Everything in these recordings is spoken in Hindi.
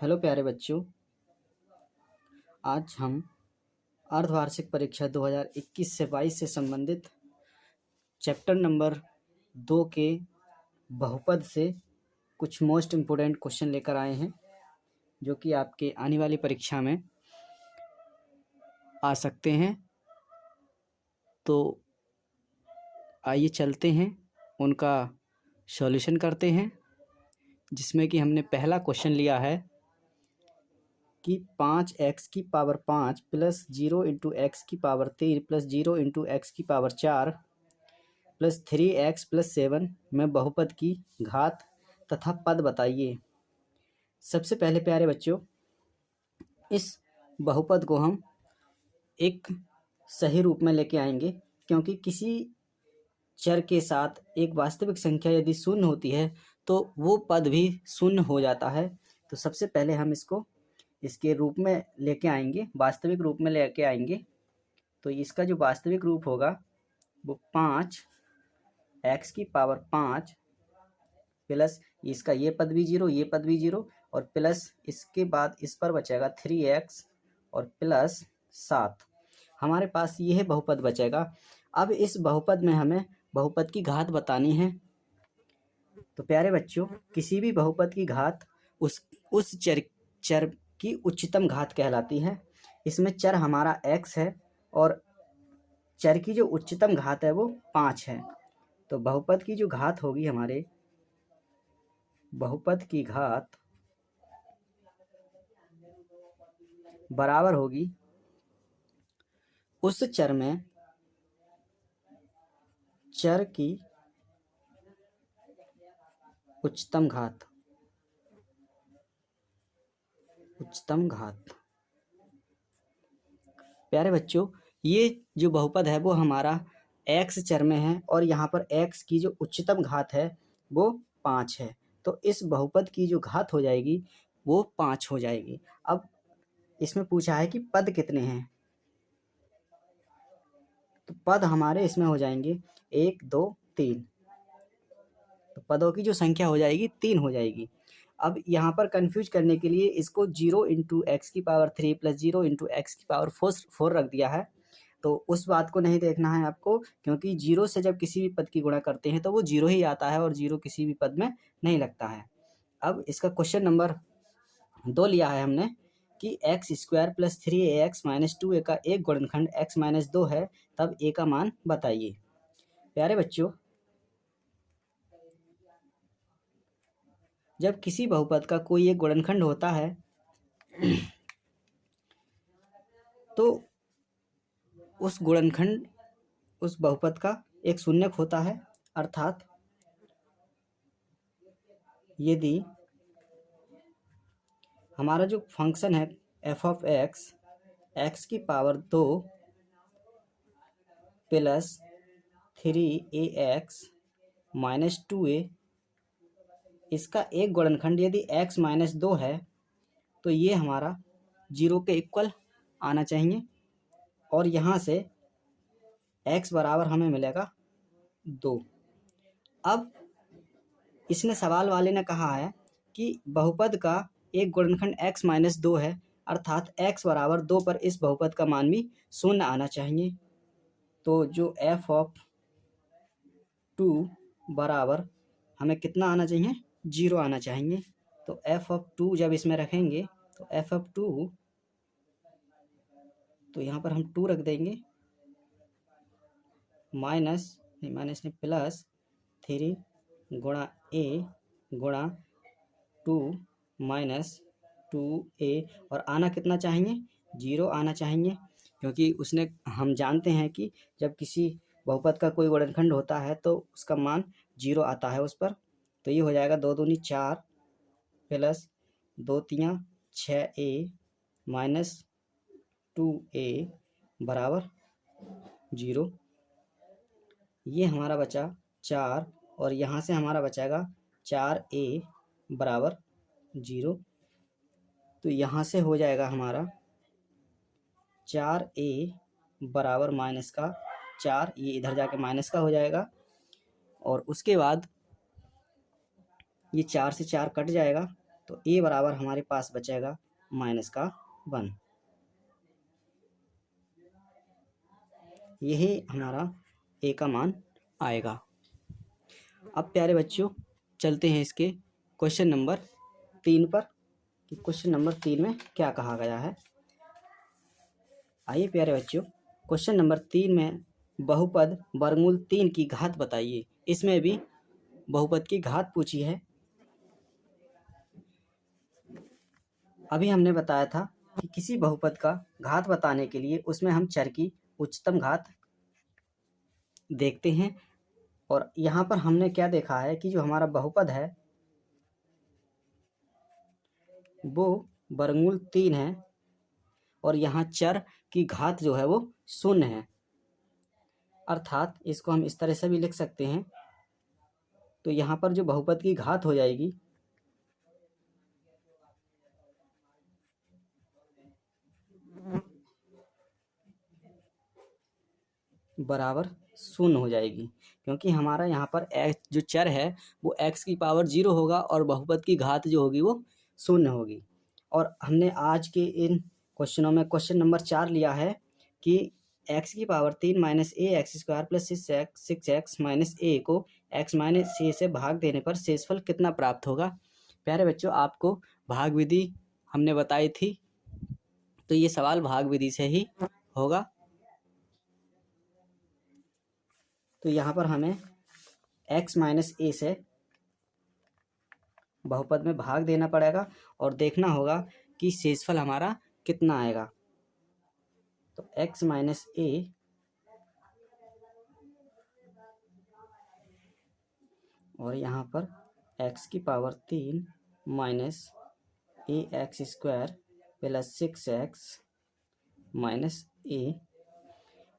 हेलो प्यारे बच्चों, आज हम अर्धवार्षिक परीक्षा 2021 से 22 से संबंधित चैप्टर नंबर 2 के बहुपद से कुछ मोस्ट इम्पोर्टेंट क्वेश्चन लेकर आए हैं जो कि आपके आने वाली परीक्षा में आ सकते हैं। तो आइए चलते हैं, उनका सॉल्यूशन करते हैं, जिसमें कि हमने पहला क्वेश्चन लिया है कि 5x की पावर 5 प्लस 0 इंटू एक्स की पावर 3 प्लस 0 इंटू एक्स की पावर 4 प्लस 3x प्लस 7 में बहुपद की घात तथा पद बताइए। सबसे पहले प्यारे बच्चों, इस बहुपद को हम एक सही रूप में लेके आएंगे, क्योंकि किसी चर के साथ एक वास्तविक संख्या यदि शून्य होती है तो वो पद भी शून्य हो जाता है। तो सबसे पहले हम इसको इसके रूप में लेके आएंगे, वास्तविक रूप में लेके आएंगे। तो इसका जो वास्तविक रूप होगा वो 5x की पावर 5 प्लस इसका ये पद भी 0, ये पद भी 0 और प्लस इसके बाद इस पर बचेगा 3x और प्लस 7। हमारे पास ये है बहुपद बचेगा। अब इस बहुपद में हमें बहुपद की घात बतानी है। तो प्यारे बच्चों, किसी भी बहुपद की घात उस चर की उच्चतम घात कहलाती है। इसमें चर हमारा x है और चर की जो उच्चतम घात है वो 5 है। तो बहुपद की जो घात होगी, हमारे बहुपद की घात बराबर होगी उस चर में चर की उच्चतम घात। प्यारे बच्चों, ये जो बहुपद है वो हमारा x चर में है और यहाँ पर x की जो उच्चतम घात है वो 5 है। तो इस बहुपद की जो घात हो जाएगी वो 5 हो जाएगी। अब इसमें पूछा है कि पद कितने हैं, तो पद हमारे इसमें हो जाएंगे 1 2 3। तो पदों की जो संख्या हो जाएगी 3 हो जाएगी। अब यहाँ पर कंफ्यूज करने के लिए इसको 0 इंटू एक्स की पावर 3 प्लस 0 इंटू एक्स की पावर 4 रख दिया है। तो उस बात को नहीं देखना है आपको, क्योंकि 0 से जब किसी भी पद की गुणा करते हैं तो वो 0 ही आता है और 0 किसी भी पद में नहीं लगता है। अब इसका क्वेश्चन नंबर 2 लिया है हमने कि x square plus 3ax minus 2a का एक गुणनखंड x माइनस 2 है, तब a का मान बताइए। प्यारे बच्चों, जब किसी बहुपद का कोई एक गुणनखंड होता है तो उस बहुपद का एक शून्यक होता है। अर्थात यदि हमारा जो फंक्शन है f ऑफ x की power 2 plus 3ax minus 2a, इसका एक गुणनखंड यदि x माइनस 2 है तो ये हमारा 0 के इक्वल आना चाहिए और यहाँ से x बराबर हमें मिलेगा 2। अब इसने सवाल वाले ने कहा है कि बहुपद का एक गुणनखंड x माइनस 2 है, अर्थात x बराबर 2 पर इस बहुपद का मान भी शून्य आना चाहिए। तो जो f ऑफ 2 बराबर हमें कितना आना चाहिए, 0 आना चाहिए। तो f ऑफ 2 जब इसमें रखेंगे तो f ऑफ 2, तो यहाँ पर हम 2 रख देंगे, माइनस नहीं प्लस 3 गुणा a गुणा 2 माइनस 2a, और आना कितना चाहिए, 0 आना चाहिए, क्योंकि उसने हम जानते हैं कि जब किसी बहुपद का कोई गुणनखंड होता है तो उसका मान 0 आता है उस पर। तो ये हो जाएगा 2 दूनी 4 प्लस 2 तियाँ 6a माइनस 2a बराबर 0। ये हमारा बचा 4 और यहाँ से हमारा बचेगा 4a बराबर 0। तो यहाँ से हो जाएगा हमारा 4a बराबर माइनस का 4, ये इधर जाके माइनस का हो जाएगा और उसके बाद ये 4 से 4 कट जाएगा तो a बराबर हमारे पास बचेगा -1। यही हमारा a का मान आएगा। अब प्यारे बच्चों चलते हैं इसके क्वेश्चन नंबर 3 पर कि क्वेश्चन नंबर 3 में क्या कहा गया है। आइए प्यारे बच्चों, क्वेश्चन नंबर 3 में बहुपद वर्गमूल 3 की घात बताइए। इसमें भी बहुपद की घात पूछी है। अभी हमने बताया था कि किसी बहुपद का घात बताने के लिए उसमें हम चर की उच्चतम घात देखते हैं। और यहाँ पर हमने क्या देखा है कि जो हमारा बहुपद है वो वर्गमूल 3 है और यहाँ चर की घात जो है वो 0 है। अर्थात इसको हम इस तरह से भी लिख सकते हैं। तो यहाँ पर जो बहुपद की घात हो जाएगी बराबर 0 हो जाएगी, क्योंकि हमारा यहाँ पर x जो चर है वो x की पावर 0 होगा और बहुपद की घात जो होगी वो 0 होगी। और हमने आज के इन क्वेश्चनों में क्वेश्चन नंबर 4 लिया है कि x की power 3 minus a X square plus 6x minus a को x माइनस ए से भाग देने पर शेषफल कितना प्राप्त होगा। प्यारे बच्चों, आपको भाग विधि हमने बताई थी, तो ये सवाल भाग विधि से ही होगा। तो यहाँ पर हमें x माइनस ए से बहुपद में भाग देना पड़ेगा और देखना होगा कि शेषफल हमारा कितना आएगा। तो x माइनस ए और यहाँ पर x की power 3 minus a X square plus 6x minus a.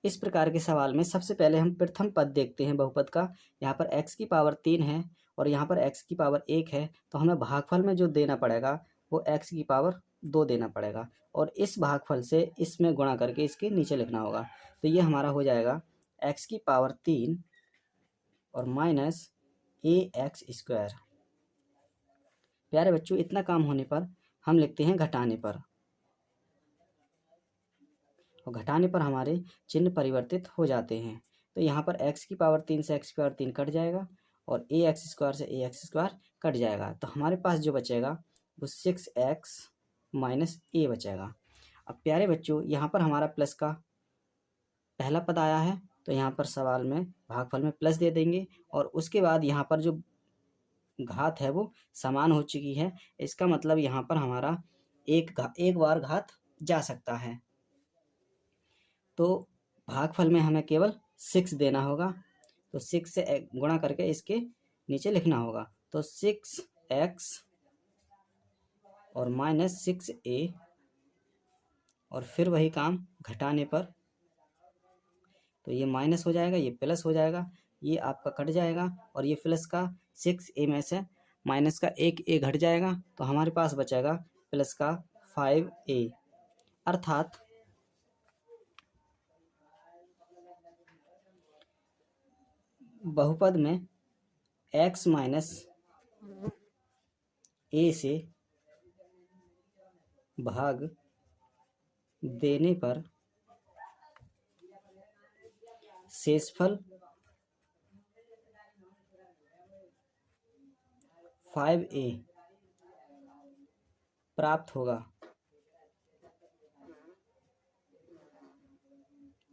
इस प्रकार के सवाल में सबसे पहले हम प्रथम पद देखते हैं बहुपद का। यहाँ पर x की पावर 3 है और यहाँ पर x की पावर 1 है, तो हमें भागफल में जो देना पड़ेगा वो x की पावर 2 देना पड़ेगा और इस भागफल से इसमें गुणा करके इसके नीचे लिखना होगा। तो ये हमारा हो जाएगा x की पावर 3 और माइनस ए एक्स स्क्वायर। प्यारे बच्चों, इतना काम होने पर हम लिखते हैं घटाने पर, और घटाने पर हमारे चिन्ह परिवर्तित हो जाते हैं। तो यहाँ पर x की पावर 3 से x की पावर 3 कट जाएगा और ए एक्स स्क्वायर से ए एक्स स्क्वायर कट जाएगा। तो हमारे पास जो बचेगा वो 6x माइनस ए बचेगा। अब प्यारे बच्चों, यहाँ पर हमारा प्लस का पहला पद आया है, तो यहाँ पर सवाल में भागफल में प्लस दे देंगे और उसके बाद यहाँ पर जो घात है वो समान हो चुकी है। इसका मतलब यहाँ पर हमारा एक बार घात जा सकता है। तो भागफल में हमें केवल 6 देना होगा, तो 6 से गुणा करके इसके नीचे लिखना होगा। तो 6x और माइनस 6a और फिर वही काम घटाने पर, तो ये माइनस हो जाएगा, ये प्लस हो जाएगा, ये आपका कट जाएगा और ये प्लस का 6a में से माइनस का एक a घट जाएगा, तो हमारे पास बचेगा प्लस का 5a। अर्थात बहुपद में x माइनस ए से भाग देने पर शेषफल 5a प्राप्त होगा।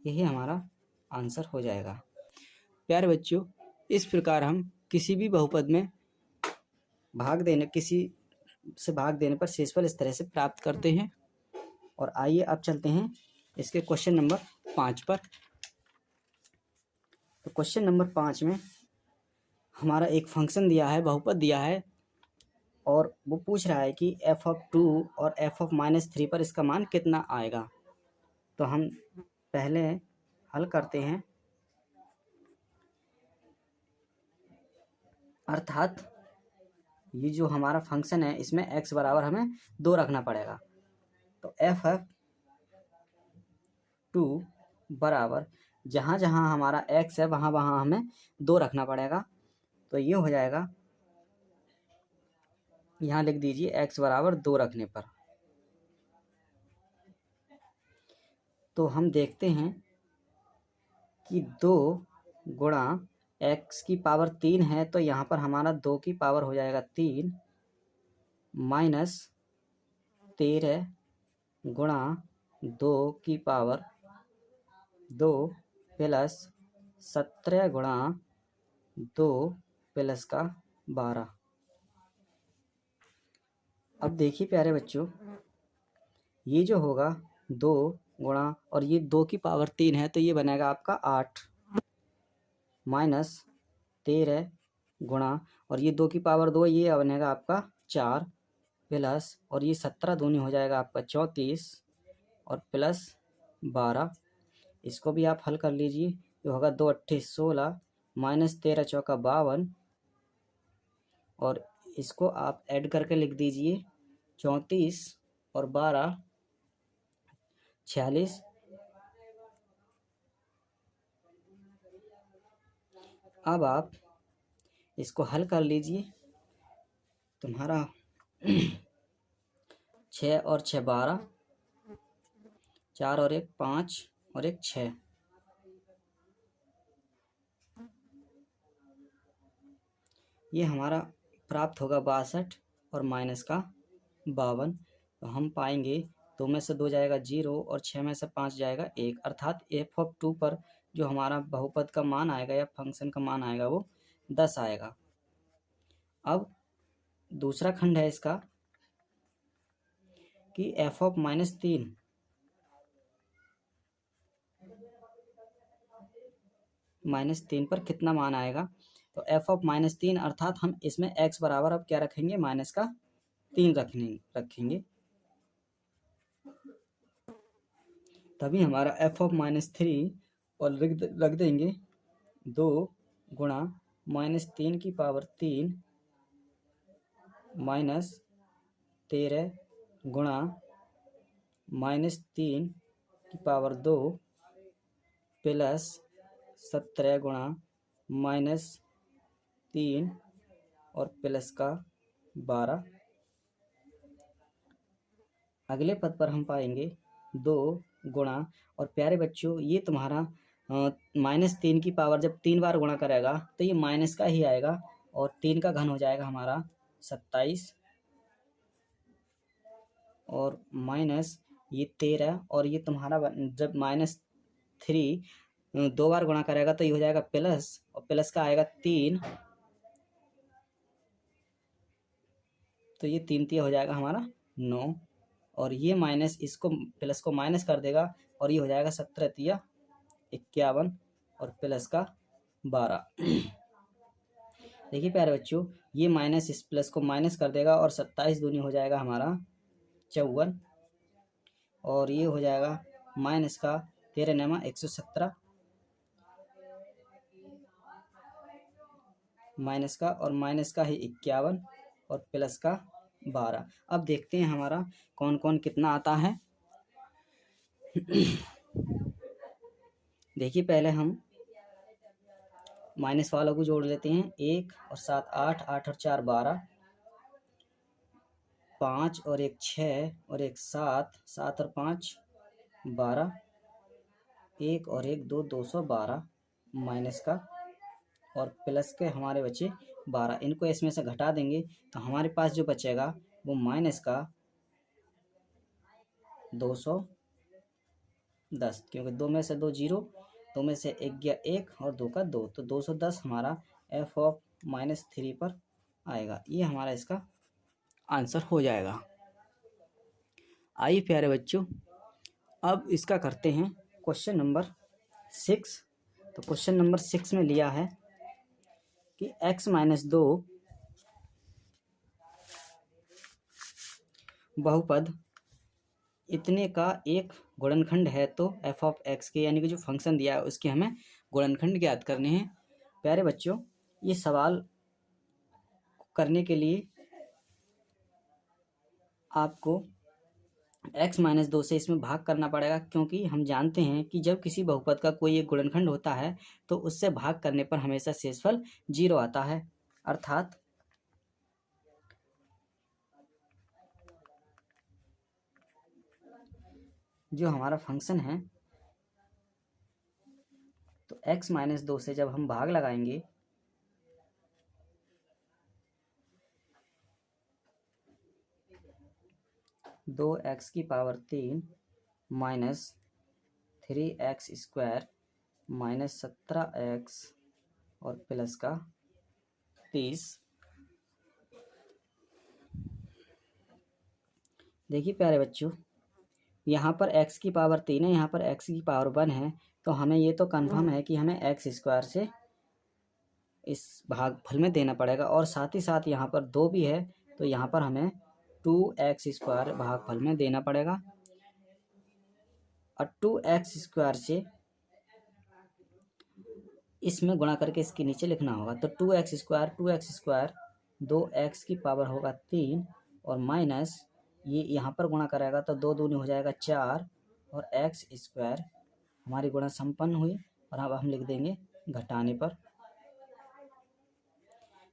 यही हमारा आंसर हो जाएगा। प्यारे बच्चों, इस प्रकार हम किसी भी बहुपद में किसी से भाग देने पर शेषफल इस तरह से प्राप्त करते हैं। और आइए अब चलते हैं इसके क्वेश्चन नंबर 5 पर। तो क्वेश्चन नंबर 5 में हमारा एक फंक्शन दिया है, बहुपद दिया है और वो पूछ रहा है कि f(2) और f(-3) पर इसका मान कितना आएगा। तो हम पहले हल करते हैं। अर्थात ये जो हमारा फंक्शन है इसमें x बराबर हमें 2 रखना पड़ेगा। तो f(2) बराबर जहाँ जहाँ हमारा x है वहाँ वहाँ हमें 2 रखना पड़ेगा। तो ये हो जाएगा यहाँ लिख दीजिए x बराबर 2 रखने पर। तो हम देखते हैं कि 2 गुणा x की पावर 3 है, तो यहाँ पर हमारा 2 की पावर हो जाएगा 3 माइनस 13 गुणा 2 की पावर 2 प्लस 17 गुणा 2 प्लस का 12। अब देखिए प्यारे बच्चों, ये जो होगा 2 गुणा और ये 2 की पावर 3 है, तो ये बनेगा आपका 8 माइनस 13 गुणा और ये 2 की पावर 2, ये बनेगा आपका 4 प्लस और ये 17 दूनी हो जाएगा आपका 34 और प्लस 12। इसको भी आप हल कर लीजिए। ये होगा 2 अट्ठे 16 माइनस 13 चौका 52 और इसको आप ऐड करके लिख दीजिए 34 और 12 46। अब आप इसको हल कर लीजिए। तुम्हारा 6 और 6 12, 4 और 1 5 और 1 6। ये हमारा प्राप्त होगा 62 और माइनस का 52। तो हम पाएंगे 2 में से 2 जाएगा 0 और 6 में से 5 जाएगा 1, अर्थात f(2) पर जो हमारा बहुपद का मान आएगा या फंक्शन का मान आएगा वो 10 आएगा। अब दूसरा खंड है इसका कि f(-3) -3 पर कितना मान आएगा। तो f(-3) अर्थात हम इसमें x बराबर अब क्या रखेंगे, माइनस का 3 रखेंगे। तभी हमारा f(-3) और रख देंगे 2 गुणा -3 की पावर 3 माइनस 13 गुणा -3 की पावर 2 प्लस 17 गुणा -3 और प्लस का 12। अगले पद पर हम पाएंगे 2 गुणा और प्यारे बच्चों ये तुम्हारा -3 की पावर जब 3 बार गुणा करेगा तो ये माइनस का ही आएगा और 3 का घन हो जाएगा हमारा 27 और माइनस ये 13 और ये तुम्हारा जब -3 2 बार गुणा करेगा तो ये हो जाएगा प्लस और प्लस का आएगा 3, तो ये 3 3 हो जाएगा हमारा 9 और ये माइनस इसको प्लस को माइनस कर देगा और ये हो जाएगा 17 3 51 और प्लस का 12। देखिए प्यारे बच्चों, ये माइनस इस प्लस को माइनस कर देगा और 27 दूनी हो जाएगा हमारा 54 और ये हो जाएगा माइनस का 13 9 117 माइनस का और माइनस का ही 51 और प्लस का 12। अब देखते हैं हमारा कौन कौन कितना आता है। देखिए पहले हम माइनस वालों को जोड़ लेते हैं। 1 और 7 8, 8 और 4 12, 5 और 1 6 और 1 7, 7 और 5 12, 1 और 1 2 212 माइनस का और प्लस के हमारे बचे 12। इनको इसमें से घटा देंगे तो हमारे पास जो बचेगा वो माइनस का 210, क्योंकि 2 में से 2 0, 2 में से 1 गया 1 और 2 का 2, तो 210 हमारा f(-3) पर आएगा। ये हमारा इसका आंसर हो जाएगा। आइए प्यारे बच्चों, अब इसका करते हैं क्वेश्चन नंबर 6। तो क्वेश्चन नंबर 6 में लिया है कि x-2 बहुपद इतने का एक गुणनखंड है, तो f(x) के यानी कि जो फंक्शन दिया है उसके हमें गुणनखंड ज्ञात करने हैं। प्यारे बच्चों, ये सवाल करने के लिए आपको x-2 से इसमें भाग करना पड़ेगा, क्योंकि हम जानते हैं कि जब किसी बहुपद का कोई एक गुणनखंड होता है तो उससे भाग करने पर हमेशा शेषफल 0 आता है। अर्थात जो हमारा फंक्शन है, तो x माइनस 2 से जब हम भाग लगाएंगे दो एक्स की power 3 minus 3x² minus 17x और प्लस का 30। देखिए प्यारे बच्चों, यहाँ पर x की पावर 3 है, यहाँ पर x की पावर 1 है, तो हमें ये तो कन्फर्म है कि हमें x² से इस भागफल में देना पड़ेगा, और साथ ही साथ यहाँ पर 2 भी है, तो यहाँ पर हमें 2x² भागफल में देना पड़ेगा। और 2x² से इसमें गुणा करके इसके नीचे लिखना होगा, तो 2x² 2x की पावर होगा 3 और माइनस ये यहाँ पर गुणा करेगा तो 2 दूनी हो जाएगा 4 और x² हमारी गुणा संपन्न हुई। और अब हम लिख देंगे घटाने पर,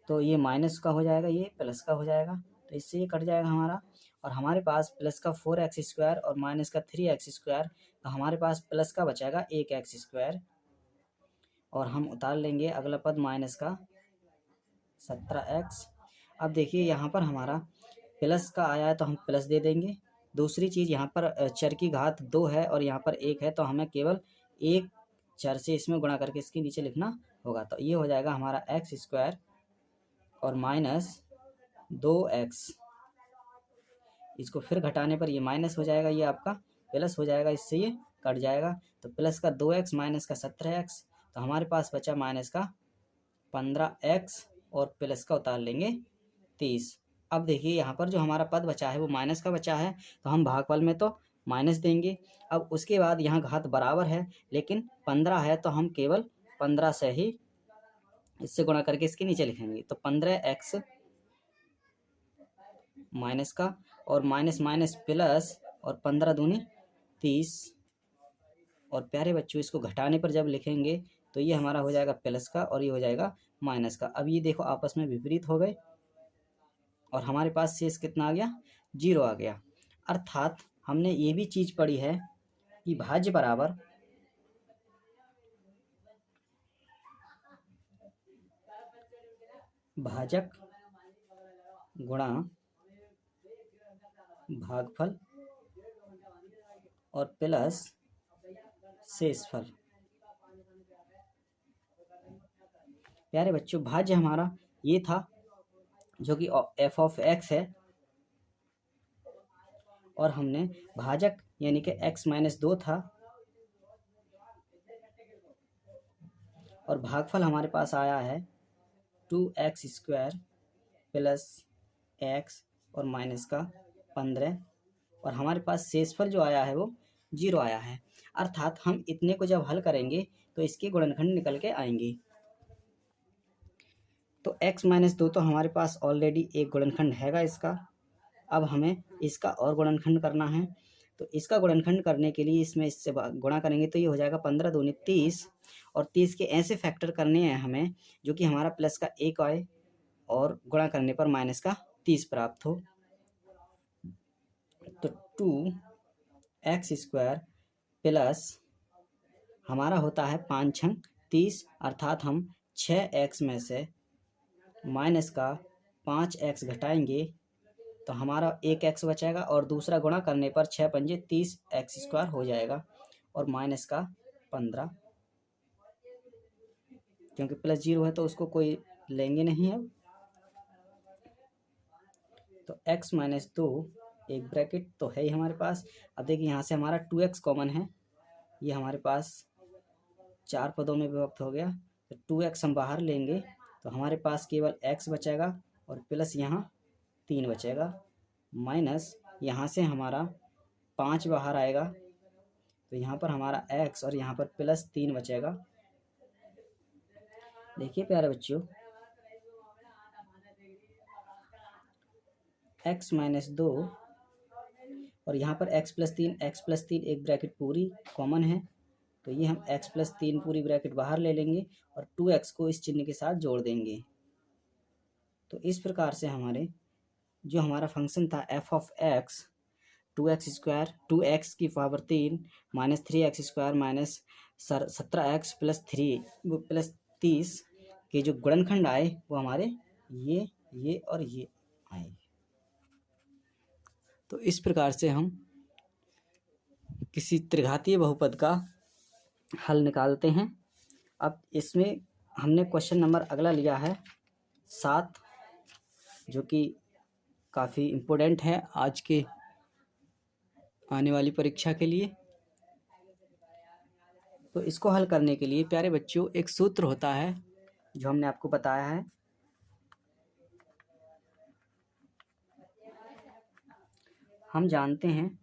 तो ये माइनस का हो जाएगा, ये प्लस का हो जाएगा, तो इससे ये कट जाएगा हमारा। और हमारे पास प्लस का 4x² और माइनस का 3x², तो हमारे पास प्लस का बचाएगा 1x², और हम उतार लेंगे अगला पद माइनस का 17x। अब देखिए यहाँ पर हमारा प्लस का आया है तो हम प्लस दे देंगे। दूसरी चीज़, यहाँ पर चर की घात 2 है और यहाँ पर 1 है, तो हमें केवल एक चर से इसमें गुणा करके इसके नीचे लिखना होगा, तो ये हो जाएगा हमारा x² और माइनस 2x। इसको फिर घटाने पर ये माइनस हो जाएगा, ये आपका प्लस हो जाएगा, इससे ये कट जाएगा, तो प्लस का 2x माइनस का 17x, तो हमारे पास बचा माइनस का 15x और प्लस का उतार लेंगे 30। अब देखिए यहाँ पर जो हमारा पद बचा है वो माइनस का बचा है, तो हम भागफल में तो माइनस देंगे। अब उसके बाद यहाँ घात बराबर है लेकिन 15 है, तो हम केवल 15 से ही इससे गुणा करके इसके नीचे लिखेंगे, तो 15x माइनस का और माइनस माइनस प्लस और 15 दूनी 30। और प्यारे बच्चों, इसको घटाने पर जब लिखेंगे तो ये हमारा हो जाएगा प्लस का और ये हो जाएगा माइनस का। अब ये देखो आपस में विपरीत हो गए और हमारे पास शेष कितना आ गया, 0 आ गया। अर्थात हमने ये भी चीज़ पढ़ी है कि भाज्य बराबर भाजक गुणा भागफल और प्लस शेषफल। प्यारे बच्चों, भाज्य हमारा ये था जो कि f(x) है, और हमने भाजक यानी कि x-2 था, और भागफल हमारे पास आया है 2x² प्लस x और माइनस का 15, और हमारे पास शेषफल जो आया है वो 0 आया है। अर्थात हम इतने को जब हल करेंगे तो इसके गुणनखंड निकल के आएंगे। तो x-2 तो हमारे पास ऑलरेडी एक गुणनखंड हैगा इसका। अब हमें इसका और गुणनखंड करना है, तो इसका गुणनखंड करने के लिए इसमें इससे गुणा करेंगे तो ये हो जाएगा 15 दूनी 30, और 30 के ऐसे फैक्टर करने हैं हमें जो कि हमारा प्लस का 1 आए और गुणा करने पर माइनस का 30 प्राप्त हो। तो 2x² प्लस हमारा होता है 5 छंग 30, अर्थात हम 6x में से माइनस का 5x घटाएंगे तो हमारा 1x बचेगा, और दूसरा गुणा करने पर 6 पंजे 30x² हो जाएगा और माइनस का 15, क्योंकि प्लस 0 है तो उसको कोई लेंगे नहीं। अब तो x-2 एक ब्रैकेट तो है ही हमारे पास। अब देखिए यहाँ से हमारा 2x कॉमन है, ये हमारे पास 4 पदों में विभक्त हो गया, तो 2x हम बाहर लेंगे तो हमारे पास केवल x बचेगा और प्लस यहाँ 3 बचेगा, माइनस यहाँ से हमारा 5 बाहर आएगा, तो यहाँ पर हमारा x और यहाँ पर प्लस 3 बचेगा। देखिए प्यारे बच्चों, x-2 और यहाँ पर x + 3 एक ब्रैकेट पूरी कॉमन है, तो ये हम x + 3 पूरी ब्रैकेट बाहर ले लेंगे और 2x को इस चिन्ह के साथ जोड़ देंगे। तो इस प्रकार से हमारे जो हमारा फंक्शन था f(x) 2x की power 3 minus 3x² minus 17x plus 30 के जो गुणनखंड आए वो हमारे ये और ये आए। तो इस प्रकार से हम किसी त्रिघातीय बहुपद का हल निकालते हैं। अब इसमें हमने क्वेश्चन नंबर अगला लिया है 7, जो कि काफ़ी इम्पोर्टेंट है आज के आने वाली परीक्षा के लिए। तो इसको हल करने के लिए प्यारे बच्चों एक सूत्र होता है जो हमने आपको बताया है। हम जानते हैं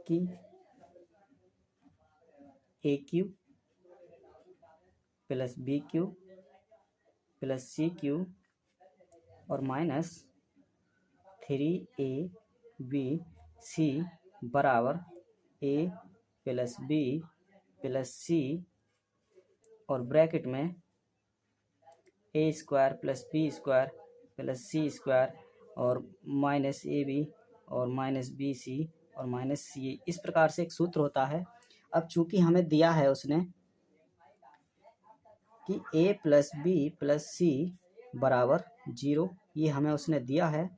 कि AQ plus BQ plus CQ और माइनस 3ABC बराबर A plus B plus C और ब्रैकेट में A² plus B² plus C² और माइनस AB और माइनस BC और माइनस CA, इस प्रकार से एक सूत्र होता है। अब चूंकि हमें दिया है उसने कि A plus B plus C बराबर 0, ये हमें उसने दिया है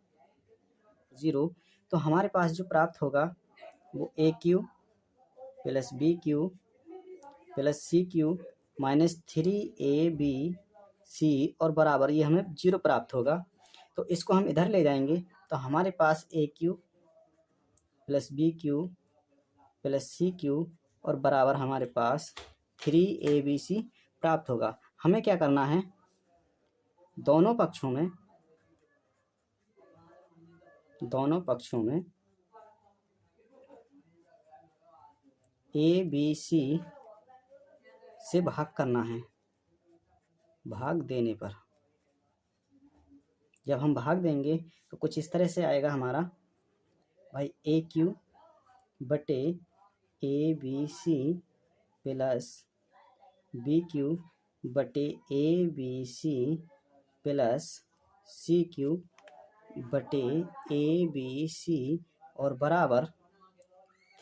0, तो हमारे पास जो प्राप्त होगा वो AQ plus BQ plus CQ minus 3ABC और बराबर ये हमें 0 प्राप्त होगा। तो इसको हम इधर ले जाएंगे तो हमारे पास AQ plus BQ plus CQ और बराबर हमारे पास 3ABC प्राप्त होगा। हमें क्या करना है, दोनों पक्षों में ABC से भाग करना है। भाग देने पर जब हम भाग देंगे तो कुछ इस तरह से आएगा हमारा भाई AQ बटे ABC प्लस BQ बटे ABC प्लस CQ बटे ABC और बराबर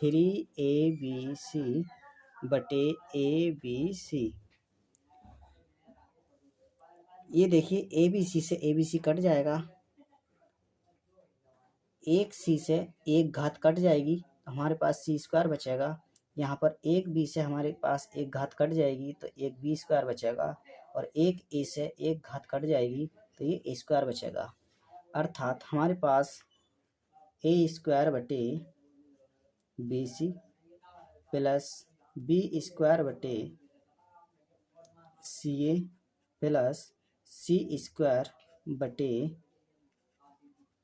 3ABC बटे ABC। ये देखिए ABC से ABC कट जाएगा, एक C से एक घात कट जाएगी तो हमारे पास C² बचेगा। यहाँ पर एक B से हमारे पास एक घात कट जाएगी तो एक B² बचेगा और एक A से एक घात कट जाएगी तो ये A² बचेगा। अर्थात हमारे पास A² बटे BC प्लस B² बटे CA प्लस C² बटे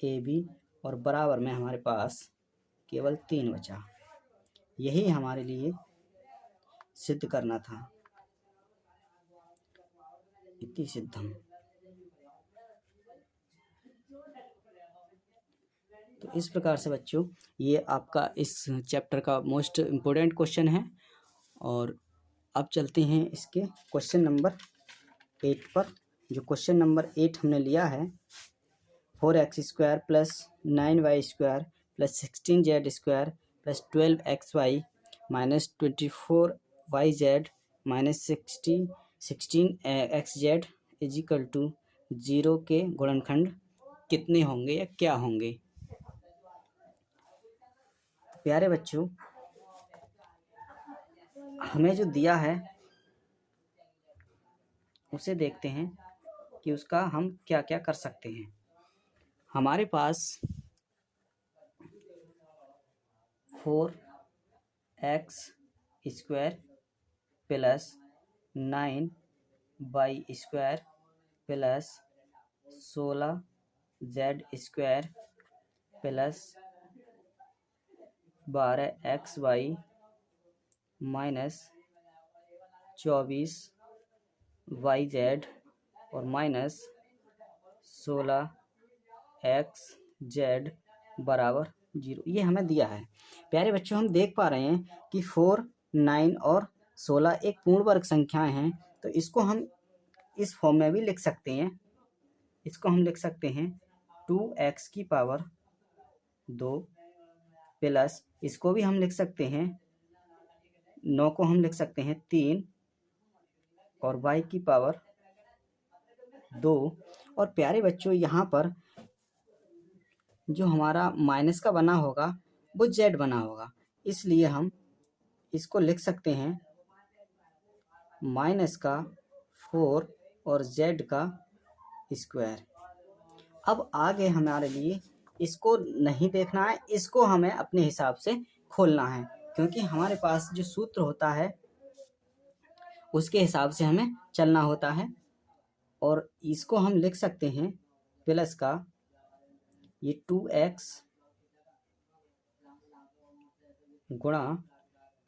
AB और बराबर में हमारे पास केवल 3 बचा। यही हमारे लिए सिद्ध करना था। इति सिद्धम। तो इस प्रकार से बच्चों ये आपका इस चैप्टर का मोस्ट इम्पोर्टेंट क्वेश्चन है। और अब चलते हैं इसके क्वेश्चन नंबर 8 पर। जो क्वेश्चन नंबर 8 हमने लिया है 4x² plus 9y² plus 16z² plus 12xy minus 24yz minus 16xz equal to 0 के गुणनखंड कितने होंगे या क्या होंगे। प्यारे बच्चों हमें जो दिया है उसे देखते हैं कि उसका हम क्या क्या कर सकते हैं। हमारे पास 4x² plus 9y² plus 16z² plus 12xy minus 24yz और माइनस 16xz बराबर 0, ये हमें दिया है। प्यारे बच्चों हम देख पा रहे हैं कि 4, 9 और 16 एक पूर्ण वर्ग संख्याएं हैं, तो इसको हम इस फॉर्म में भी लिख सकते हैं इसको हम लिख सकते हैं 2x की पावर 2 प्लस इसको भी हम लिख सकते हैं 9 को हम लिख सकते हैं 3 और y की पावर 2। और प्यारे बच्चों यहाँ पर जो हमारा माइनस का बना होगा वो z बना होगा, इसलिए हम इसको लिख सकते हैं माइनस का 4 और z का स्क्वायर। अब आगे हमारे लिए इसको नहीं देखना है, इसको हमें अपने हिसाब से खोलना है, क्योंकि हमारे पास जो सूत्र होता है उसके हिसाब से हमें चलना होता है। और इसको हम लिख सकते हैं प्लस का ये 2x गुणा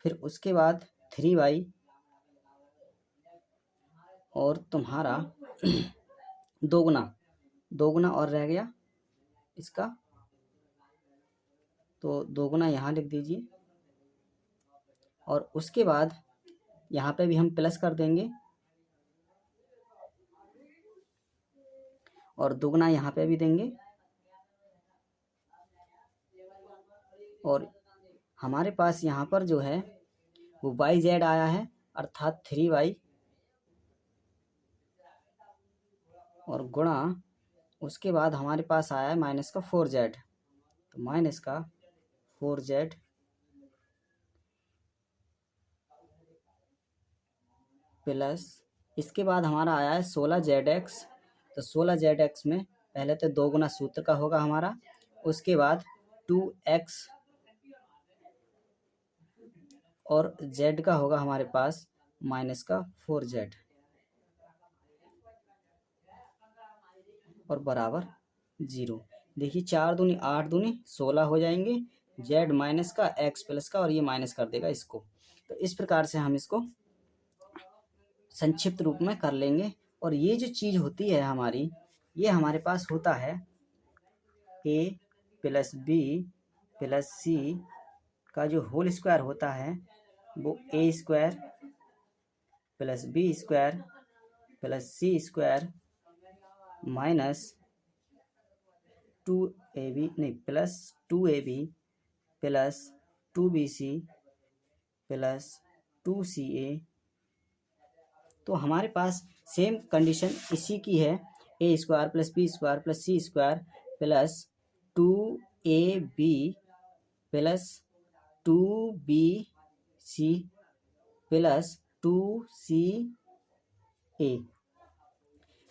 फिर उसके बाद 3y और तुम्हारा दोगुना और रह गया इसका, तो दोगुना यहाँ लिख दीजिए। और उसके बाद यहाँ पे भी हम प्लस कर देंगे और दोगुना यहाँ पे भी देंगे। और हमारे पास यहाँ पर जो है वो YZ आया है, अर्थात 3y और गुणा उसके बाद हमारे पास आया है माइनस का 4z, तो माइनस का 4z प्लस इसके बाद हमारा आया है 16zx। तो 16zx में पहले तो 2 गुना सूत्र का होगा हमारा, उसके बाद 2x और z का होगा हमारे पास माइनस का 4z और बराबर 0। देखिए 4 दूनी 8 दूनी 16 हो जाएंगे, z माइनस का x प्लस का और ये माइनस कर देगा इसको। तो इस प्रकार से हम इसको संक्षिप्त रूप में कर लेंगे। और ये जो चीज़ होती है हमारी, ये हमारे पास होता है a plus b plus c का जो होल स्क्वायर होता है वो a square plus b square plus c square minus 2ab नहीं plus 2ab plus 2bc plus 2ca। तो हमारे पास सेम कंडीशन इसी की है, a square plus b square plus c square plus 2ab plus 2bc plus 2ca।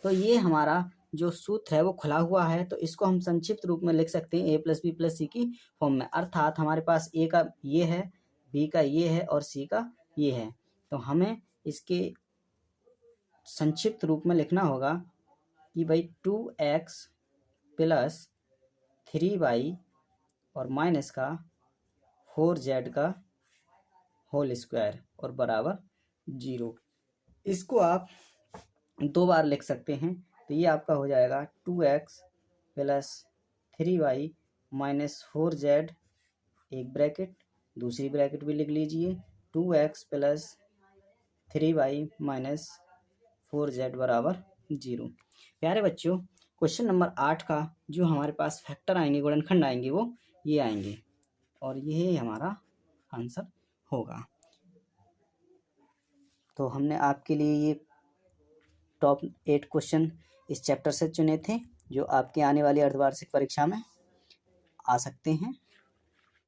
तो ये हमारा जो सूत्र है वो खुला हुआ है, तो इसको हम संक्षिप्त रूप में लिख सकते हैं a प्लस बी प्लस सी की फॉर्म में। अर्थात हमारे पास a का ये है, b का ये है और c का ये है। तो हमें इसके संक्षिप्त रूप में लिखना होगा कि भाई 2x प्लस 3y और माइनस का 4z का होल स्क्वायर और बराबर 0। इसको आप 2 बार लिख सकते हैं, तो ये आपका हो जाएगा 2x plus 3y minus 4z, एक ब्रैकेट दूसरी ब्रैकेट भी लिख लीजिए, 2x plus 3y minus 4z बराबर 0। प्यारे बच्चों, क्वेश्चन नंबर 8 का जो हमारे पास फैक्टर आएंगे, गुणनखंड आएंगे, वो ये आएंगे और ये हमारा आंसर होगा। तो हमने आपके लिए ये टॉप 8 क्वेश्चन इस चैप्टर से चुने थे जो आपके आने वाली अर्धवार्षिक परीक्षा में आ सकते हैं।